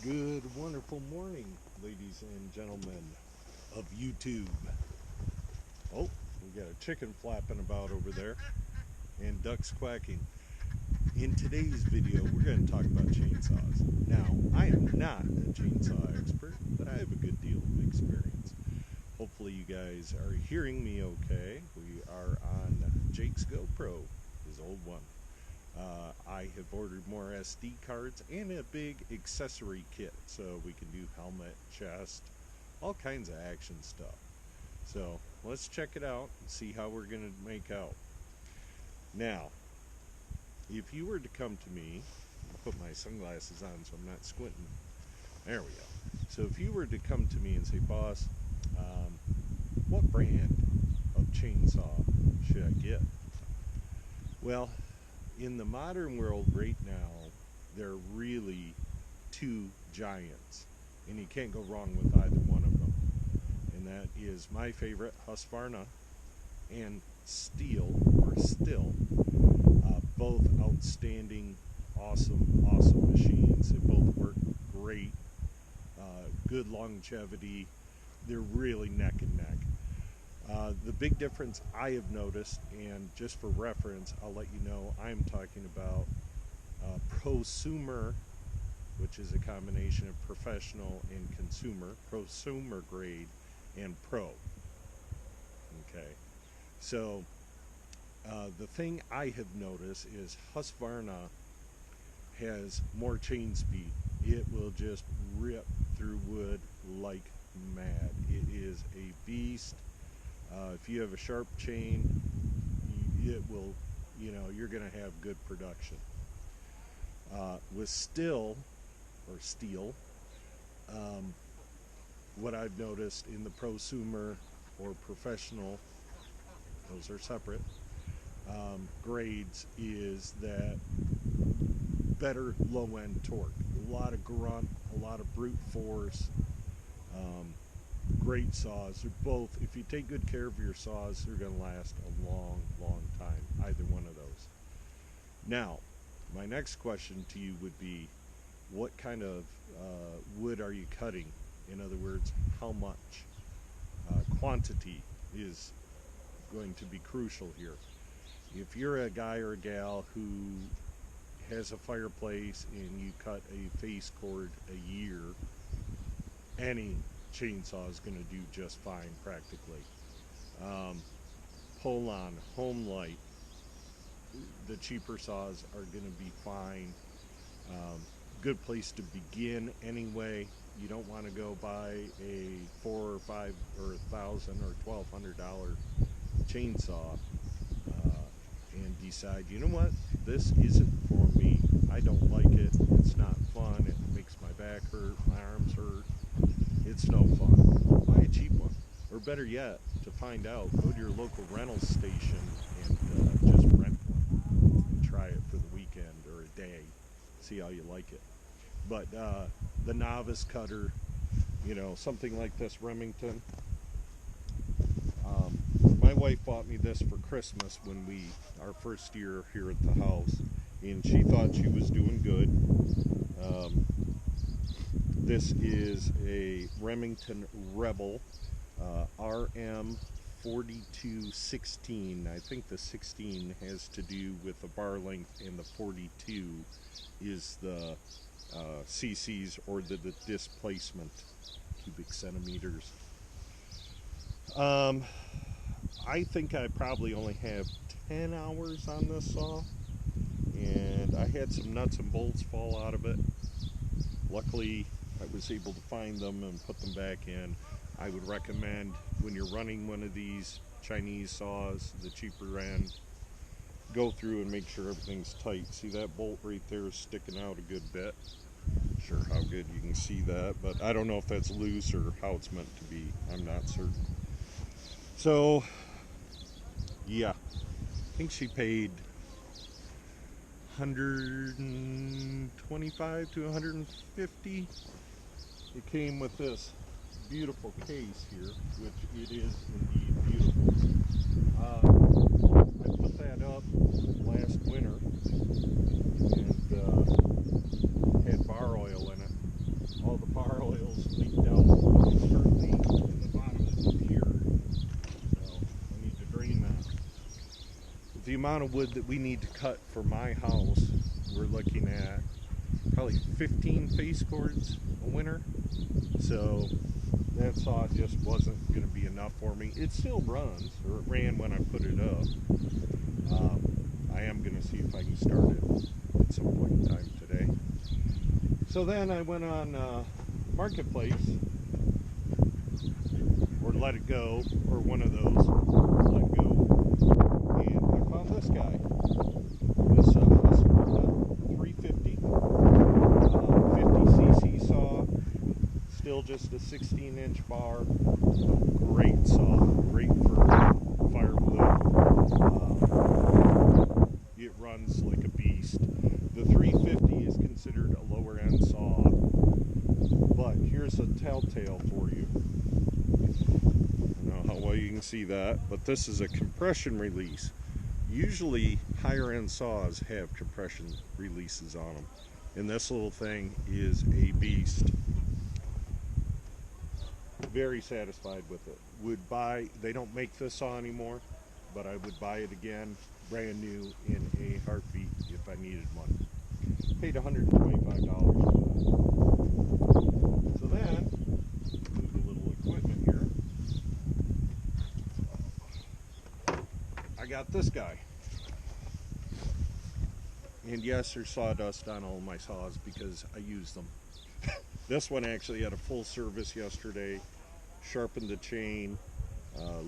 Good, wonderful morning, ladies and gentlemen of YouTube. Oh, we got a chicken flapping about over there and ducks quacking. In today's video, we're going to talk about chainsaws. Now, I am not a chainsaw expert, but I have a good deal of experience. Hopefully you guys are hearing me okay. We are on Jake's GoPro, his old one. I have ordered more SD cards and a big accessory kit so we can do helmet, chest, all kinds of action stuff. So let's check it out and see how we're going to make out. Now, if you were to come to me, I'll put my sunglasses on so I'm not squinting. There we go. So if you were to come to me and say, boss, what brand of chainsaw should I get? Well, in the modern world right now, there are really two giants, and you can't go wrong with either one of them. And that is my favorite, Husqvarna, and Stihl, both outstanding, awesome machines. They both work great, good longevity. They're really neck and neck. The big difference I have noticed, and just for reference, I'll let you know, I'm talking about prosumer, which is a combination of professional and consumer, prosumer grade, and pro. Okay, so the thing I have noticed is Husqvarna has more chain speed. It will just rip through wood like mad. It is a beast. If you have a sharp chain, it will, you're going to have good production. With Stihl, what I've noticed in the prosumer or professional, those are separate, grades, is that better low-end torque. A lot of grunt, a lot of brute force. Great saws. They're both, if you take good care of your saws, they're going to last a long time, either one of those. Now, my next question to you would be, what kind of wood are you cutting? In other words, how much? Quantity is going to be crucial here. If you're a guy or a gal who has a fireplace and you cut a face cord a year, any chainsaw is going to do just fine practically. Pull-on, home light, the cheaper saws are going to be fine. Good place to begin anyway. You don't want to go buy a $4 or $5 or $1,000 or $1,200 chainsaw and decide, you know what, this isn't for me. I don't like it. It's not fun. It makes my back hurt, my arms hurt. It's no fun. Buy a cheap one. Or better yet, to find out, go to your local rental station and just rent one and try it for the weekend or a day. See how you like it. But the novice cutter, something like this Remington. My wife bought me this for Christmas when our first year here at the house, and she thought she was doing good. This is a Remington Rebel RM 4216. I think the 16 has to do with the bar length, and the 42 is the cc's, or the displacement, cubic centimeters. I think I probably only have 10 hours on this saw, and I had some nuts and bolts fall out of it. Luckily, I was able to find them and put them back in. I would recommend, when you're running one of these Chinese saws, the cheaper end, go through and make sure everything's tight. See that bolt right there is sticking out a good bit. Not sure how good you can see that, but I don't know if that's loose or how it's meant to be. I'm not certain. So, yeah, I think she paid $125 to $150. It came with this beautiful case here, which it is indeed beautiful. I put that up last winter and had bar oil in it. all the power oils leaked out. It's currently in the bottom here, so I need to drain that. The amount of wood that we need to cut for my house, we're looking at probably 15 face cords a winter. So that saw just wasn't going to be enough for me. It still runs, or it ran when I put it up. I am going to see if I can start it at some point in time today. So then I went on Marketplace, or Let It Go, or one of those, Let Go, and I found this guy. This Husqvarna 350, 50cc saw, still just a 16-inch bar. Great saw, great for firewood. It runs like a beast. The 350 is considered a lower end saw, but here's a telltale for you. I don't know how well you can see that, but this is a compression release. Usually higher end saws have compression releases on them, and this little thing is a beast. Very satisfied with it. Would buy, they don't make this saw anymore, but I would buy it again, brand new, in a heartbeat if I needed one. Paid $125 for that. So then, move a little equipment here. I got this guy. And yes, there's sawdust on all my saws because I use them. This one actually had a full service yesterday. Sharpened the chain,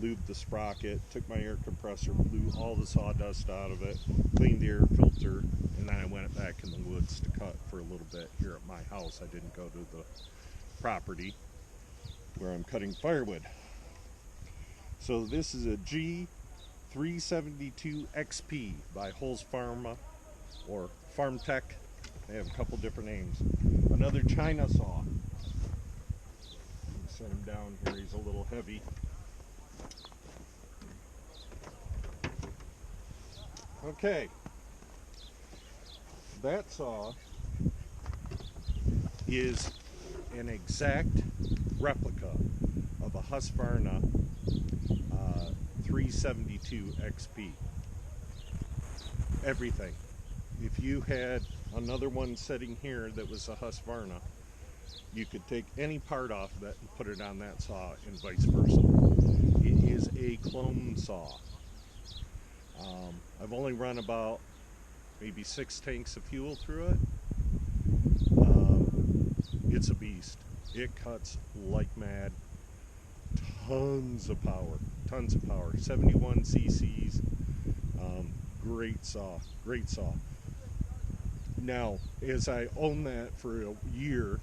lubed the sprocket, took my air compressor, blew all the sawdust out of it, cleaned the air filter, and then I went back in the woods to cut for a little bit here at my house. I didn't go to the property where I'm cutting firewood. So this is a G372 XP by Husqvarna or FarmTech. They have a couple different names. Another China saw. Set him down here, he's a little heavy. Okay, that saw is an exact replica of a Husqvarna 372 XP. Everything. If you had another one sitting here that was a Husqvarna, you could take any part off of that and put it on that saw, and vice versa. It is a clone saw. I've only run about maybe 6 tanks of fuel through it. It's a beast. It cuts like mad. Tons of power. 71 cc's. Great saw. Great saw. Now, as I own that for a year,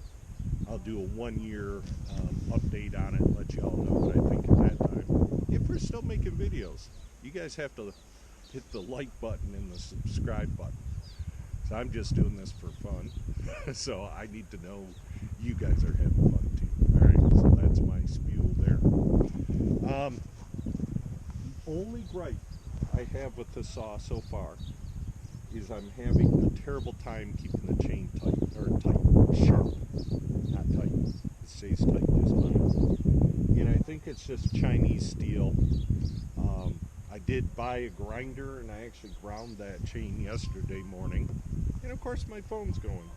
I'll do a 1-year update on it and let you all know what I think at that time. If we're still making videos, you guys have to hit the like button and the subscribe button. So I'm just doing this for fun. So I need to know you guys are having fun too. Alright, so that's my spiel there. Only gripe I have with the saw so far is I'm having a terrible time keeping the chain tight, or sharp, not tight. It stays tight just fine. And I think it's just Chinese steel. I did buy a grinder, and I actually ground that chain yesterday morning. And of course my phone's going.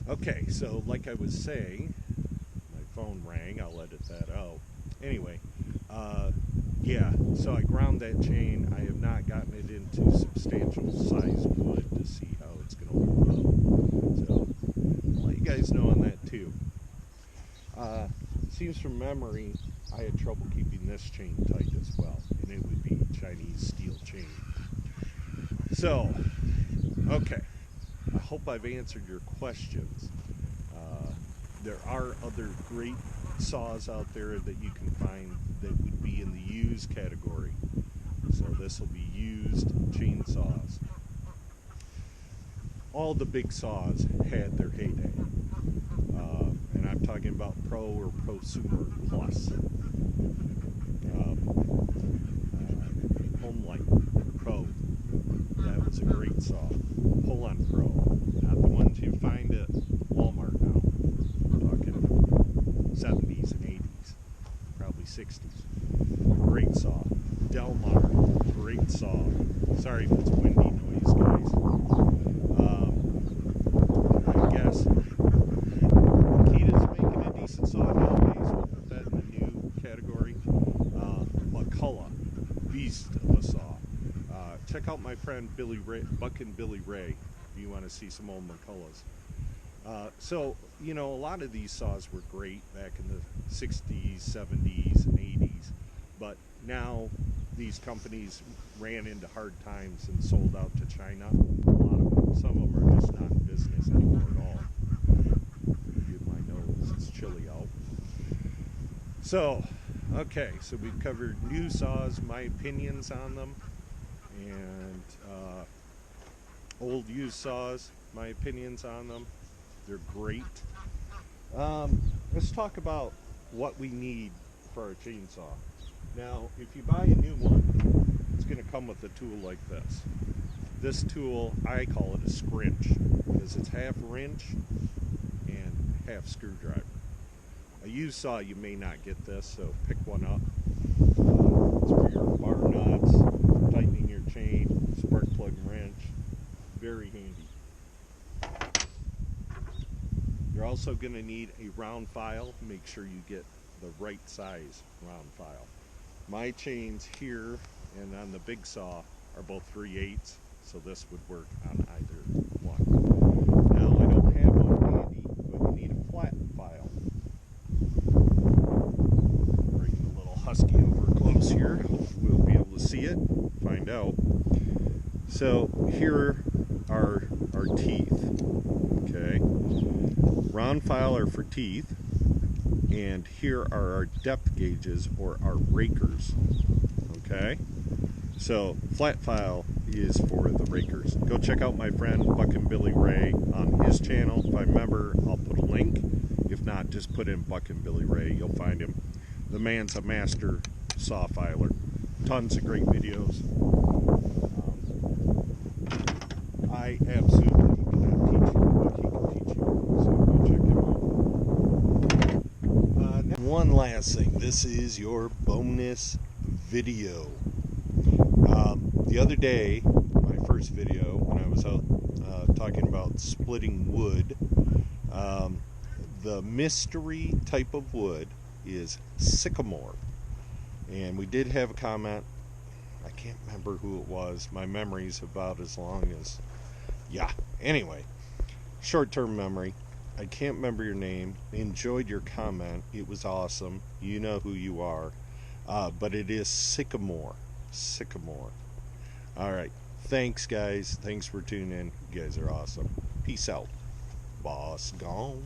Okay, so like I was saying, my phone rang, I'll edit that out. Anyway, yeah, so I ground that chain. I have not gotten it into substantial size wood to see how it's going to hold up. So I'll let you guys know on that too. Seems from memory, I had trouble keeping this chain tight as well, and it would be Chinese steel chain. So, okay, I hope I've answered your questions. There are other great saws out there that you can find that would be in the used category. So this will be used chainsaws. All the big saws had their heyday. And I'm talking about Pro or Prosumer Plus. Homelight Pro. That was a great saw. Pull-on Pro. Not the ones you find at Walmart now. 70s and 80s, probably 60s. Great saw. Delmar, great saw. Sorry if it's windy noise, guys. I guess Makita's making a decent saw nowadays. We'll put that in the new category. McCulloch, beast of a saw. Check out my friend Billy Ray, Buckin' Billy Ray, if you want to see some old McCullochs. So, you know, a lot of these saws were great back in the 60s, 70s, and 80s, but now these companies ran into hard times and sold out to China. A lot of them. Some of them are just not in business anymore at all. Forgive my nose, it's chilly out. So, okay, so we've covered new saws, my opinions on them, and old used saws, my opinions on them. They're great. Let's talk about what we need for our chainsaw. Now, if you buy a new one, it's going to come with a tool like this. This tool, I call it a scrinch, because it's half wrench and half screwdriver. A used saw, you may not get this, so pick one up. It's for your bar nuts, tightening your chain, spark plug wrench. Very handy. You're also going to need a round file. Make sure you get the right size round file. My chains here and on the big saw are both 3/8, so this would work on either one. Now, I don't have one handy, but you need a flat file. Bring the little husky over close here. We'll be able to see it, find out. So here are our teeth. Okay, round file are for teeth, and here are our depth gauges, or our rakers. Okay, so flat file is for the rakers. Go check out my friend Buckin' Billy Ray on his channel. If I remember, I'll put a link. If not, just put in Buckin' Billy Ray, you'll find him. The man's a master saw filer. Tons of great videos. I absolutely cannot teach you what he can teach you, so go check him out. One last thing, this is your bonus video. The other day, my first video, when I was out talking about splitting wood, the mystery type of wood is sycamore. And we did have a comment. I can't remember who it was. My memory's about as long as... Yeah, anyway, short-term memory. I can't remember your name. Enjoyed your comment. It was awesome. You know who you are. But it is sycamore. Sycamore. Alright, thanks guys. Thanks for tuning in. You guys are awesome. Peace out. Boss gone.